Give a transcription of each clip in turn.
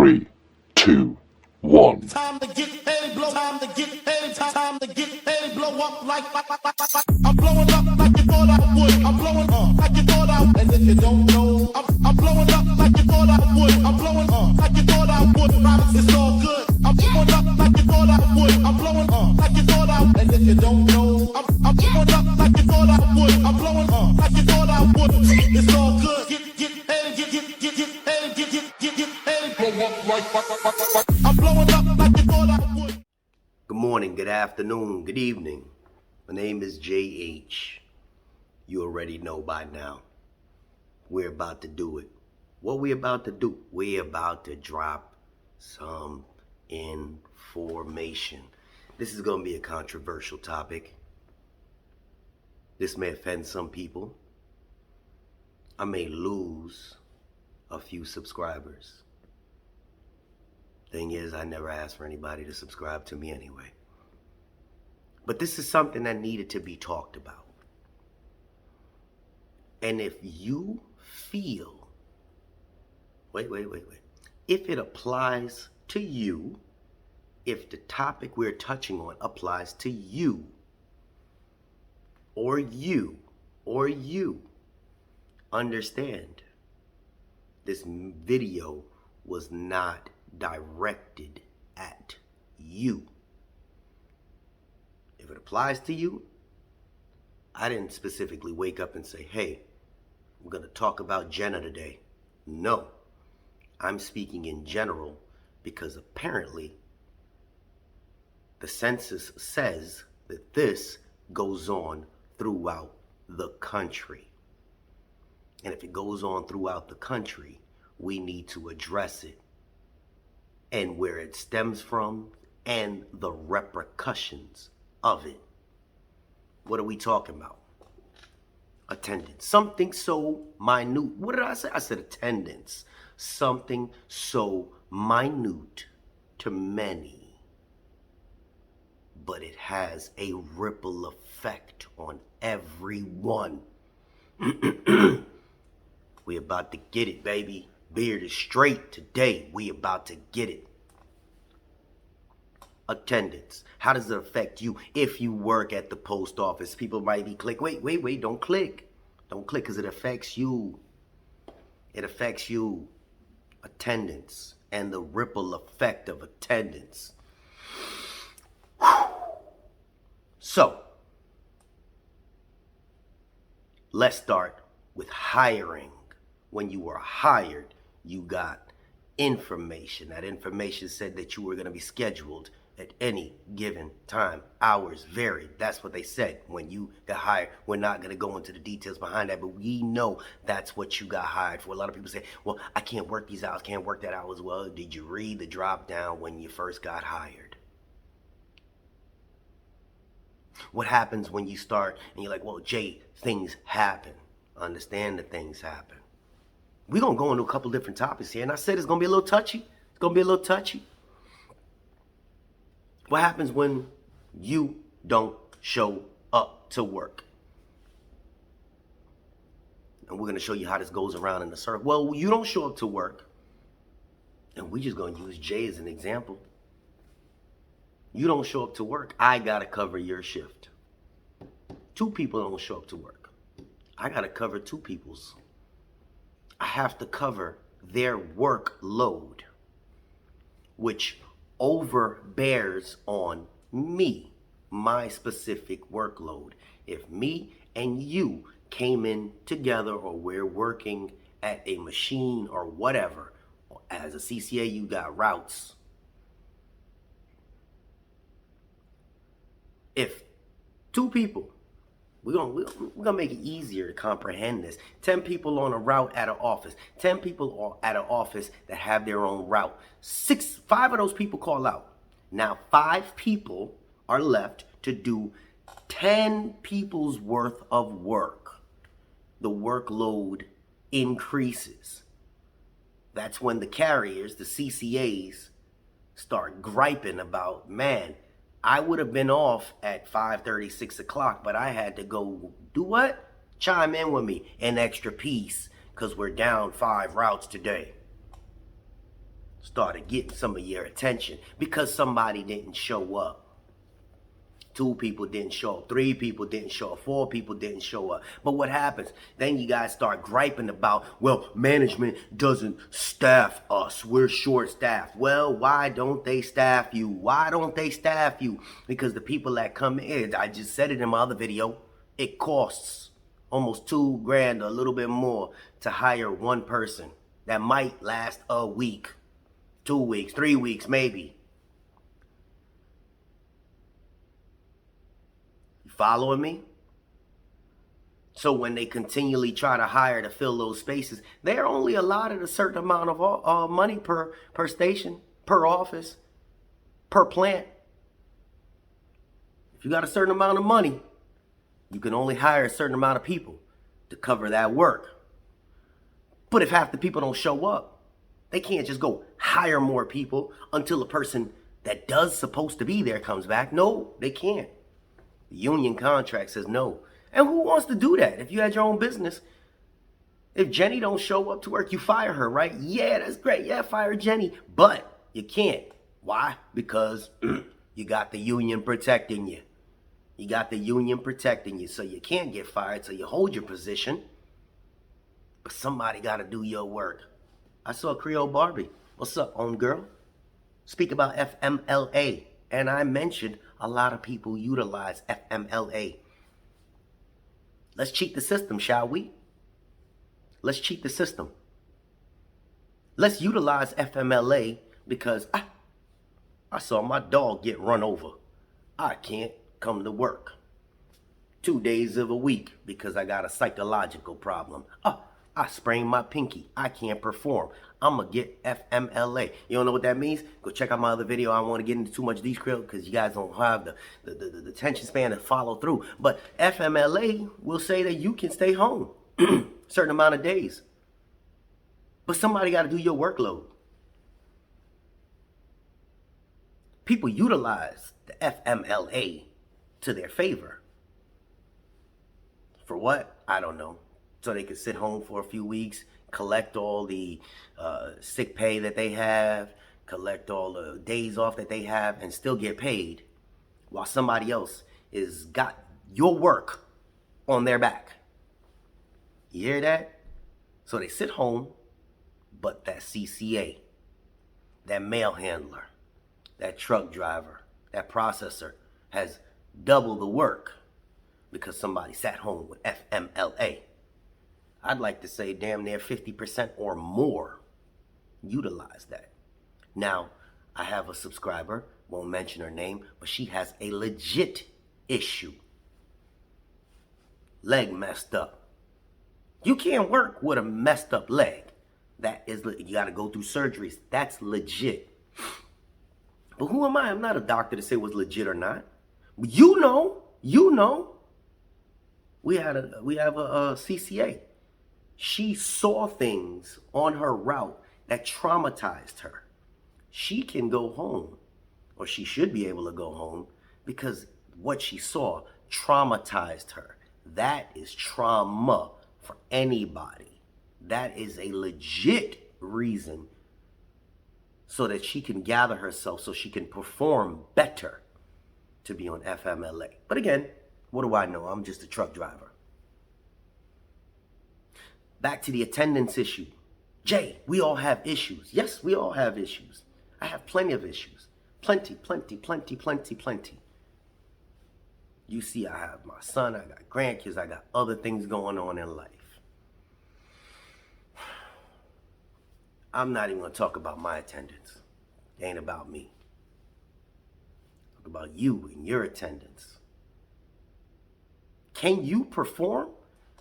3, 2, 1. Time to get paid, blow. Time to get paid. Time to get paid, blow up like. I'm blowing up like you thought I would. I'm blowing up like you thought I would. And if you don't know, I'm blowing up like you thought I would. I'm blowing up like you thought I would. Promise it's all good. I'm blowing up like you thought I would. I'm blowing up like you thought I would. And if you don't know, I'm blowing up like you thought I would. I'm blowing up like you thought I would. It's all good. Get paid, get paid, get paid. Blow up like. I'm blowing up like you thought I would. Good morning, good afternoon, good evening. My name is JH. You already know by now. We're about to do it. What we about to do? We're about to drop some information. This is going to be a controversial topic. This may offend some people. I may lose a few subscribers. Thing is, I never asked for anybody to subscribe to me anyway. But this is something that needed to be talked about. And if you feel, wait. If it applies to you, if the topic we're touching on applies to you, or you, understand, this video was not directed at you. If it applies to you, I didn't specifically wake up and say, hey, I'm going to talk about Jenna today. No, I'm speaking in general because apparently the census says that this goes on throughout the country. And if it goes on throughout the country, we need to address it and where it stems from and the repercussions of it. What are we talking about? Attendance. Something so minute. What did I say? I said attendance. Something so minute to many, but it has a ripple effect on everyone. We about to get it, baby. Beard is straight today. We about to get it. Attendance. How does it affect you if you work at the post office? People might be click. Wait. Don't click. Don't click because it affects you. It affects you. Attendance and the ripple effect of attendance. So, let's start with hiring. When you were hired, you got information. That information said that you were going to be scheduled at any given time. Hours varied. That's what they said when you got hired. We're not going to go into the details behind that, but we know that's what you got hired for. A lot of people say, well, I can't work these hours, can't work that hours. Well, did you read the drop down when you first got hired? What happens when you start and you're like, well, Jay, things happen. Understand that things happen. We're going to go into a couple different topics here. And I said it's going to be a little touchy. It's going to be a little touchy. What happens when you don't show up to work? And we're going to show you how this goes around in the circle. Well, you don't show up to work. And we're just going to use Jay as an example. You don't show up to work. I got to cover your shift. 2 people don't show up to work. I got to cover 2 people's. I have to cover their workload, which overbears on me, my specific workload. If me and you came in together, or we're working at a machine or whatever, as a CCA, you got routes. If 2 people, we're gonna make it easier to comprehend this. 10 people on a route at an office. 10 people at an office that have their own route. 5 of those people call out. Now 5 people are left to do 10 people's worth of work. The workload increases. That's when the carriers, the CCAs, start griping about, man, I would have been off at 5:30, 6 o'clock, but I had to go do what? Chime in with me, an extra piece, because we're down 5 routes today. started getting some of your attention because somebody didn't show up. 2 people didn't show up, 3 people didn't show up, 4 people didn't show up. But what happens? Then you guys start griping about, well, management doesn't staff us. We're short staffed. Well, why don't they staff you? Why don't they staff you? Because the people that come in, I just said it in my other video, it costs almost $2,000, a little bit more, to hire one person. That might last a week, 2 weeks, 3 weeks, maybe. Following me? So when they continually try to hire to fill those spaces, they're only allotted a certain amount of money per station, per office, per plant. If you got a certain amount of money, you can only hire a certain amount of people to cover that work. But if half the people don't show up, they can't just go hire more people until a person that does supposed to be there comes back. No, they can't. The union contract says no. And who wants to do that? If you had your own business, if Jenny don't show up to work, you fire her, right? Yeah, that's great. Yeah, fire Jenny. But you can't. Why? Because you got the union protecting you. You got the union protecting you. So you can't get fired. So you hold your position. But somebody got to do your work. I saw Creole Barbie. What's up, own girl? Speak about FMLA. And I mentioned a lot of people utilize FMLA. Let's cheat the system, shall we? Let's cheat the system. Let's utilize FMLA because I saw my dog get run over. I can't come to work 2 days of a week because I got a psychological problem. I sprained my pinky. I can't perform. I'm going to get FMLA. You don't know what that means? Go check out my other video. I don't want to get into too much detail because you guys don't have the attention span to follow through. But FMLA will say that you can stay home a certain amount of days. But somebody got to do your workload. People utilize the FMLA to their favor. For what? I don't know. So they could sit home for a few weeks, collect all the sick pay that they have, collect all the days off that they have, and still get paid while somebody else is got your work on their back. You hear that? So they sit home, but that CCA, that mail handler, that truck driver, that processor has double the work because somebody sat home with FMLA. I'd like to say damn near 50% or more utilize that. Now, I have a subscriber, won't mention her name, but she has a legit issue. Leg messed up. You can't work with a messed up leg. That is, you got to go through surgeries. That's legit. But who am I? I'm not a doctor to say what's legit or not. You know. We have a CCA. She saw things on her route that traumatized her. She can go home, or she should be able to go home, because what she saw traumatized her. That is trauma for anybody. That is a legit reason so that she can gather herself, so she can perform better to be on FMLA. But again, what do I know? I'm just a truck driver. Back to the attendance issue. Jay, we all have issues. Yes, we all have issues. I have plenty of issues. Plenty. You see, I have my son, I got grandkids, I got other things going on in life. I'm not even going to talk about my attendance. It ain't about me. Talk about you and your attendance. Can you perform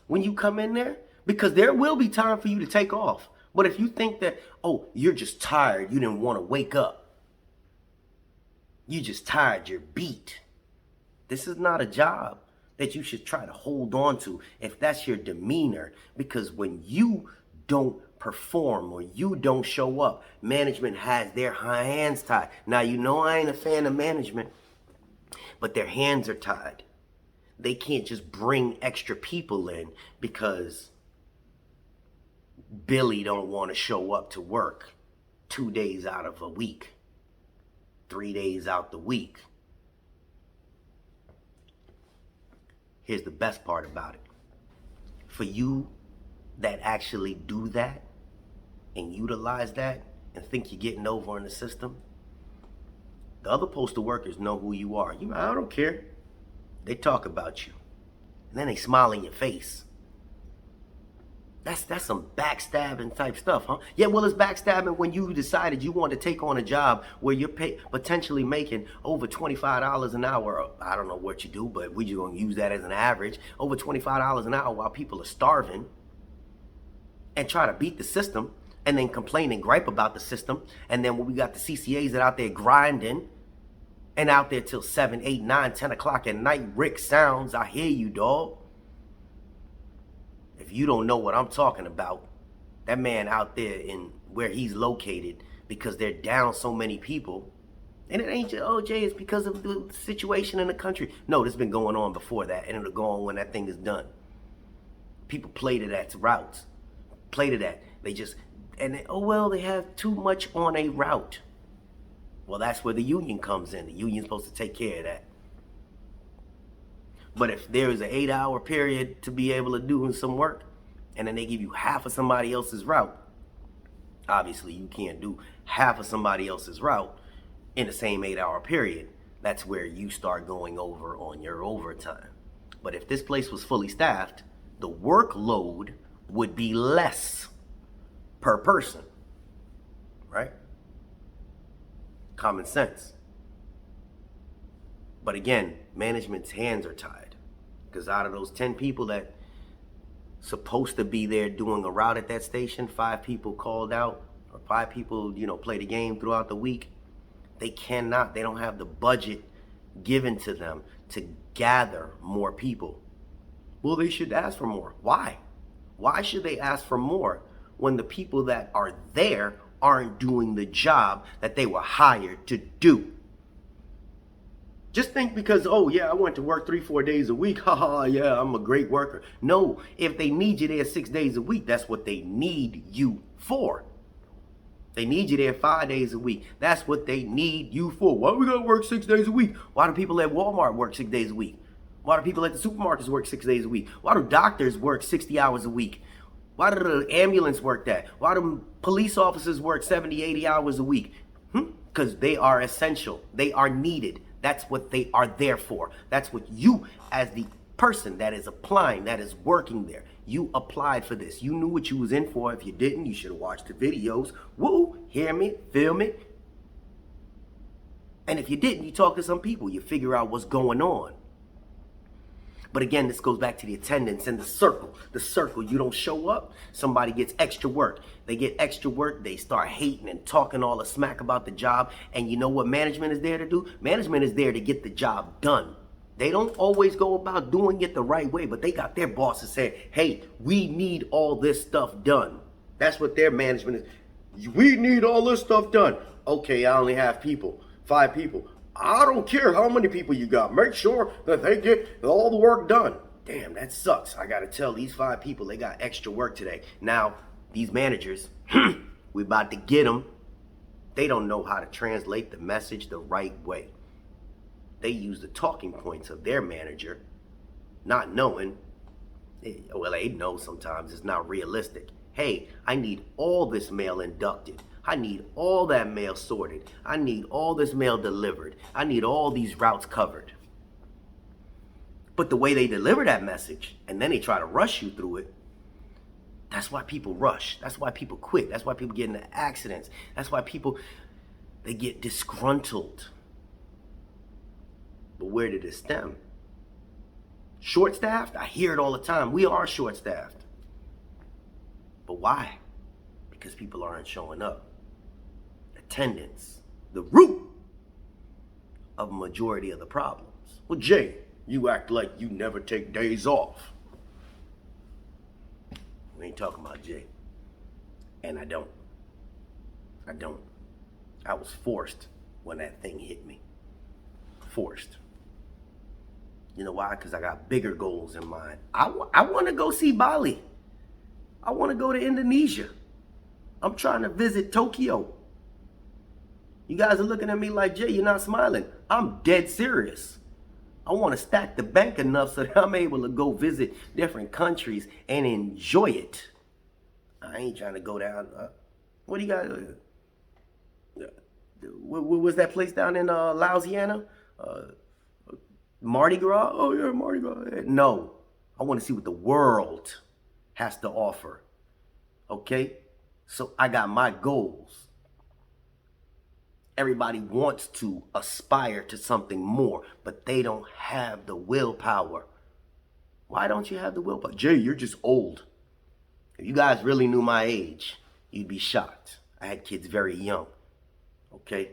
when you come in there? Because there will be time for you to take off. But if you think that, oh, you're just tired, you didn't want to wake up. You just tired, you're beat. This is not a job that you should try to hold on to if that's your demeanor. Because when you don't perform or you don't show up, management has their hands tied. Now, you know I ain't a fan of management, but their hands are tied. They can't just bring extra people in because Billy don't want to show up to work. 2 days out of a week, 3 days out the week. Here's the best part about it. For you that actually do that and utilize that and think you're getting over in the system, the other postal workers know who you are. You know, I don't care. They talk about you. And then they smile in your face. That's some backstabbing type stuff, huh? Yeah, well, it's backstabbing when you decided you want to take on a job where you're potentially making over $25 an hour. I don't know what you do, but we're just going to use that as an average. Over $25 an hour while people are starving, and try to beat the system and then complain and gripe about the system. And then when we got the CCAs that out there grinding and out there till 7, 8, 9, 10 o'clock at night, Rick Sounds, I hear you, dog. If you don't know what I'm talking about, that man out there in where he's located, because they're down so many people, and it ain't just, oh, Jay, it's because of the situation in the country. No, this has been going on before that, and it'll go on when that thing is done. People play to that routes. Play to that. They just, and they, oh, well, they have too much on a route. Well, that's where the union comes in. The union's supposed to take care of that. But if there is an 8-hour period to be able to do some work, and then they give you half of somebody else's route, obviously you can't do half of somebody else's route in the same 8-hour period. That's where you start going over on your overtime. But if this place was fully staffed, the workload would be less per person, right? Common sense. But again, management's hands are tied. Because out of those 10 people that supposed to be there doing a route at that station, 5 people called out, or 5 people, play the game throughout the week. They don't have the budget given to them to gather more people. Well, they should ask for more. Why? Why should they ask for more when the people that are there aren't doing the job that they were hired to do? Just think because, oh yeah, I went to work 3-4 days a week. Haha, yeah, I'm a great worker. No, if they need you there 6 days a week, that's what they need you for. They need you there 5 days a week. That's what they need you for. Why we gotta work 6 days a week? Why do people at Walmart work 6 days a week? Why do people at the supermarkets work 6 days a week? Why do doctors work 60 hours a week? Why do the ambulance work that? Why do police officers work 70, 80 hours a week? Because they are essential. They are needed. That's what they are there for. That's what you, as the person that is applying, that is working there, you applied for this. You knew what you was in for. If you didn't, you should have watched the videos. Woo, hear me, feel me. And if you didn't, you talk to some people. You figure out what's going on. But again, this goes back to the attendance and the circle. The circle, you don't show up, somebody gets extra work. They get extra work, they start hating and talking all the smack about the job. And you know what management is there to do? Management is there to get the job done. They don't always go about doing it the right way, but they got their bosses saying, hey, we need all this stuff done. That's what their management is. We need all this stuff done. Okay, I only have 5 people. I don't care how many people you got. Make sure that they get all the work done. Damn, that sucks. I got to tell these 5 people they got extra work today. Now, these managers, we about to get them. They don't know how to translate the message the right way. They use the talking points of their manager, not knowing, well, they know sometimes it's not realistic. Hey, I need all this mail inducted. I need all that mail sorted. I need all this mail delivered. I need all these routes covered. But the way they deliver that message, and then they try to rush you through it, that's why people rush. That's why people quit. That's why people get into accidents. That's why they get disgruntled. But where did it stem? Short-staffed? I hear it all the time. We are short-staffed. But why? Because people aren't showing up. Attendance, the root of a majority of the problems. Well, Jay, you act like you never take days off. We ain't talking about Jay. And I don't. I was forced when that thing hit me. Forced. You know why? Because I got bigger goals in mind. I want to go see Bali. I want to go to Indonesia. I'm trying to visit Tokyo. You guys are looking at me like, Jay, you're not smiling. I'm dead serious. I want to stack the bank enough so that I'm able to go visit different countries and enjoy it. I ain't trying to go down. What do you got? What was that place down in Louisiana? Mardi Gras? Oh, yeah, Mardi Gras. No. I want to see what the world has to offer. Okay? So I got my goals. Everybody wants to aspire to something more, but they don't have the willpower. Why don't you have the willpower? Jay, you're just old. If you guys really knew my age, you'd be shocked. I had kids very young. Okay?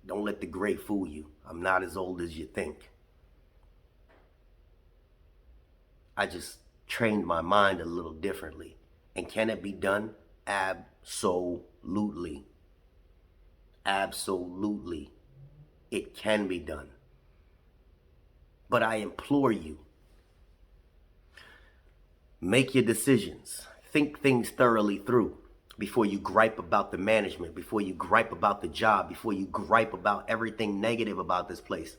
Don't let the gray fool you. I'm not as old as you think. I just trained my mind a little differently. And can it be done? Absolutely. Absolutely. It can be done. But I implore you, make your decisions. Think things thoroughly through before you gripe about the management, before you gripe about the job, before you gripe about everything negative about this place.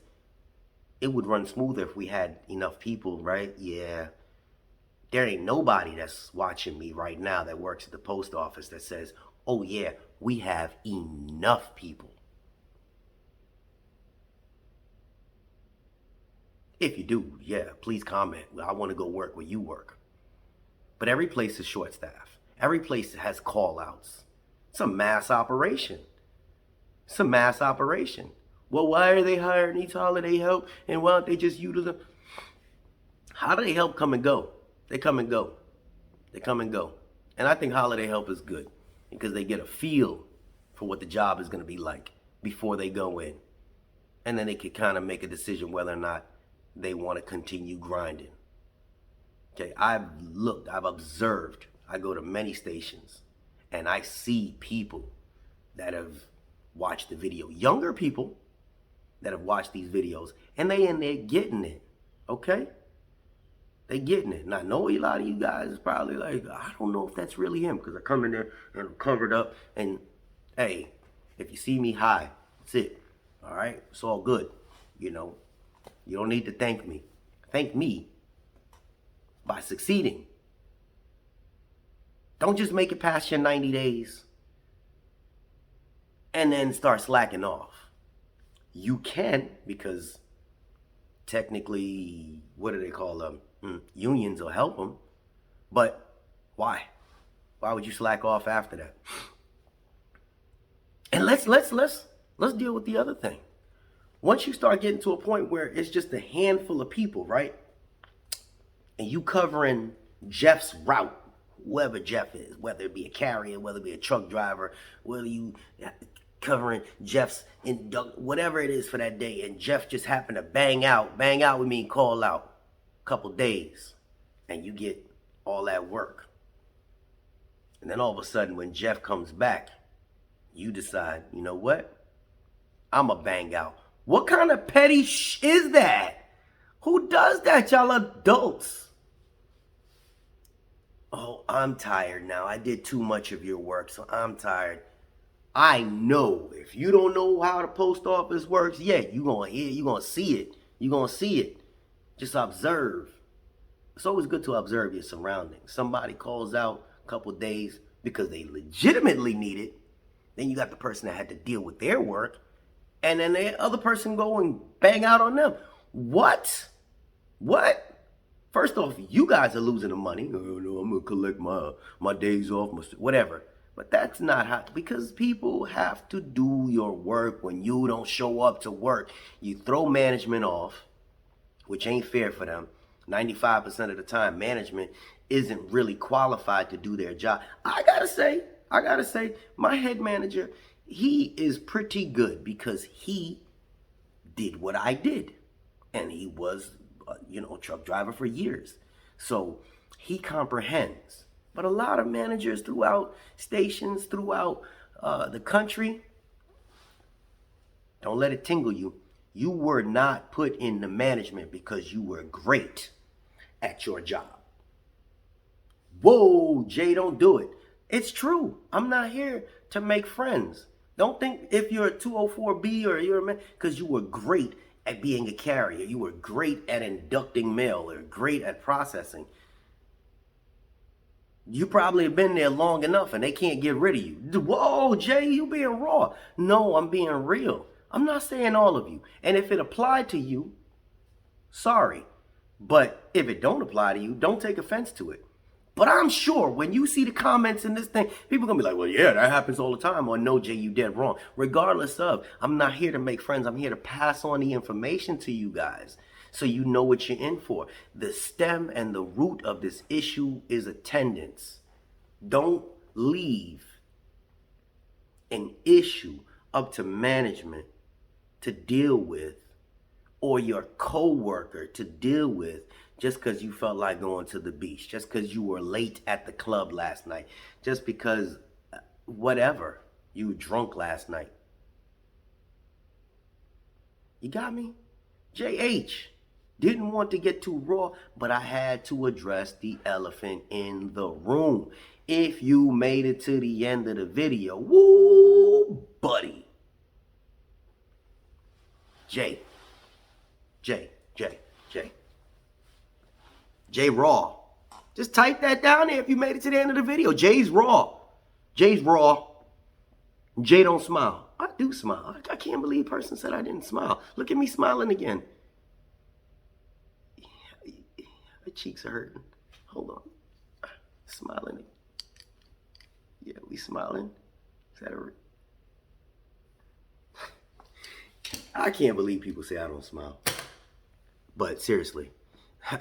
It would run smoother if we had enough people, right? Yeah. There ain't nobody that's watching me right now that works at the post office that says, oh yeah, we have enough people. If you do, yeah, please comment. I want to go work where you work. But every place is short staffed. Every place has call outs. It's a mass operation. It's a mass operation. Well, why are they hiring these holiday help and why don't they just use them? How do they help come and go? They come and go. They come and go. And I think holiday help is good because they get a feel for what the job is going to be like before they go in. And then they can kind of make a decision whether or not they want to continue grinding. Okay, I've looked, I've observed. I go to many stations and I see people that have watched the video. Younger people that have watched these videos and they in there getting it. Okay? They getting it. And I know a lot of you guys is probably like, I don't know if that's really him because I come in there and I'm covered up and hey, if you see me, hi. That's it. All right? It's all good. You know, you don't need to thank me. Thank me by succeeding. Don't just make it past your 90 days and then start slacking off. You can because technically, what do they call them? Unions will help them. But why? Why would you slack off after that? And let's deal with the other thing. Once you start getting to a point where it's just a handful of people, right? And you covering Jeff's route, whoever Jeff is, whether it be a carrier, whether it be a truck driver, whether you covering Jeff's, whatever it is for that day, and Jeff just happened to bang out would mean call out a couple days, and you get all that work. And then all of a sudden when Jeff comes back, you decide, you know what? I'm a bang out. What kind of petty is that? Who does that? Y'all adults. Oh, I'm tired now. I did too much of your work, so I'm tired. I know if you don't know how the post office works, yeah, you're going to hear, you're going to see it. You're going to see it. Just observe. It's always good to observe your surroundings. Somebody calls out a couple days because they legitimately need it. Then you got the person that had to deal with their work. And then the other person go and bang out on them. What? What? First off, you guys are losing the money. Oh, no, I'm going to collect my days off, whatever. But that's not how, because people have to do your work when you don't show up to work. You throw management off, which ain't fair for them. 95% of the time, management isn't really qualified to do their job. I gotta say, my head manager, he is pretty good because he did what I did. And he was, truck driver for years. So he comprehends. But a lot of managers throughout stations, throughout the country, don't let it tingle you. You were not put in the management because you were great at your job. Whoa, Jay, don't do it. It's true. I'm not here to make friends. Don't think if you're a 204B or you're a man, because you were great at being a carrier. You were great at inducting mail or great at processing. You probably have been there long enough and they can't get rid of you. Whoa, Jay, you being raw. No, I'm being real. I'm not saying all of you. And if it applied to you, sorry. But if it don't apply to you, don't take offense to it. But I'm sure when you see the comments in this thing, people are going to be like, well, yeah, that happens all the time. Or no, Jay, you dead wrong. Regardless of, I'm not here to make friends. I'm here to pass on the information to you guys so you know what you're in for. The stem and the root of this issue is attendance. Don't leave an issue up to management to deal with or your co-worker to deal with just because you felt like going to the beach, just because you were late at the club last night, just because whatever, you were drunk last night. You got me? JH didn't want to get too raw, but I had to address the elephant in the room. If you made it to the end of the video, woo, buddy. J Raw. Just type that down there if you made it to the end of the video. Jay's raw. Jay's raw. Jay don't smile. I do smile. I can't believe a person said I didn't smile. Look at me smiling again. My cheeks are hurting. Hold on. Smiling. Yeah, we smiling. Is that a... I can't believe people say I don't smile. But seriously,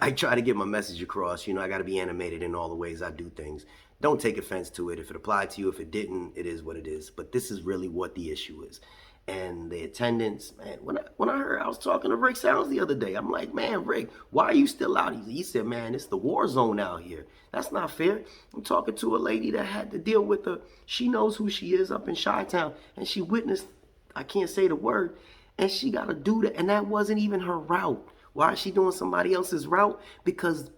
I try to get my message across. You know, I got to be animated in all the ways I do things. Don't take offense to it. If it applied to you, if it didn't, it is what it is. But this is really what the issue is. And the attendance, man, when I heard, I was talking to Rick Sounds the other day. I'm like, man, Rick, why are you still out? He said, man, it's the war zone out here. That's not fair. I'm talking to a lady that had to deal with she knows who she is up in Chi-Town. And she witnessed, I can't say the word, and she got to do that. And that wasn't even her route. Why is she doing somebody else's route? Because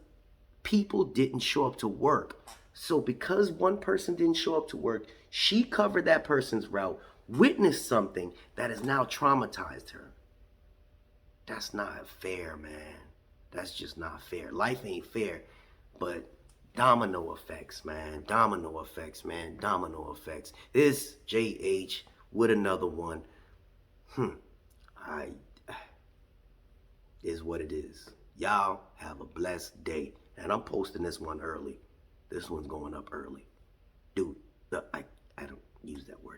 people didn't show up to work. So because one person didn't show up to work, she covered that person's route, witnessed something that has now traumatized her. That's not fair, man. That's just not fair. Life ain't fair, but domino effects, man. Domino effects, man. Domino effects. This JH with another one. Is what it is. Y'all have a blessed day. And I'm posting this one early. This one's going up early. Dude, I don't use that word.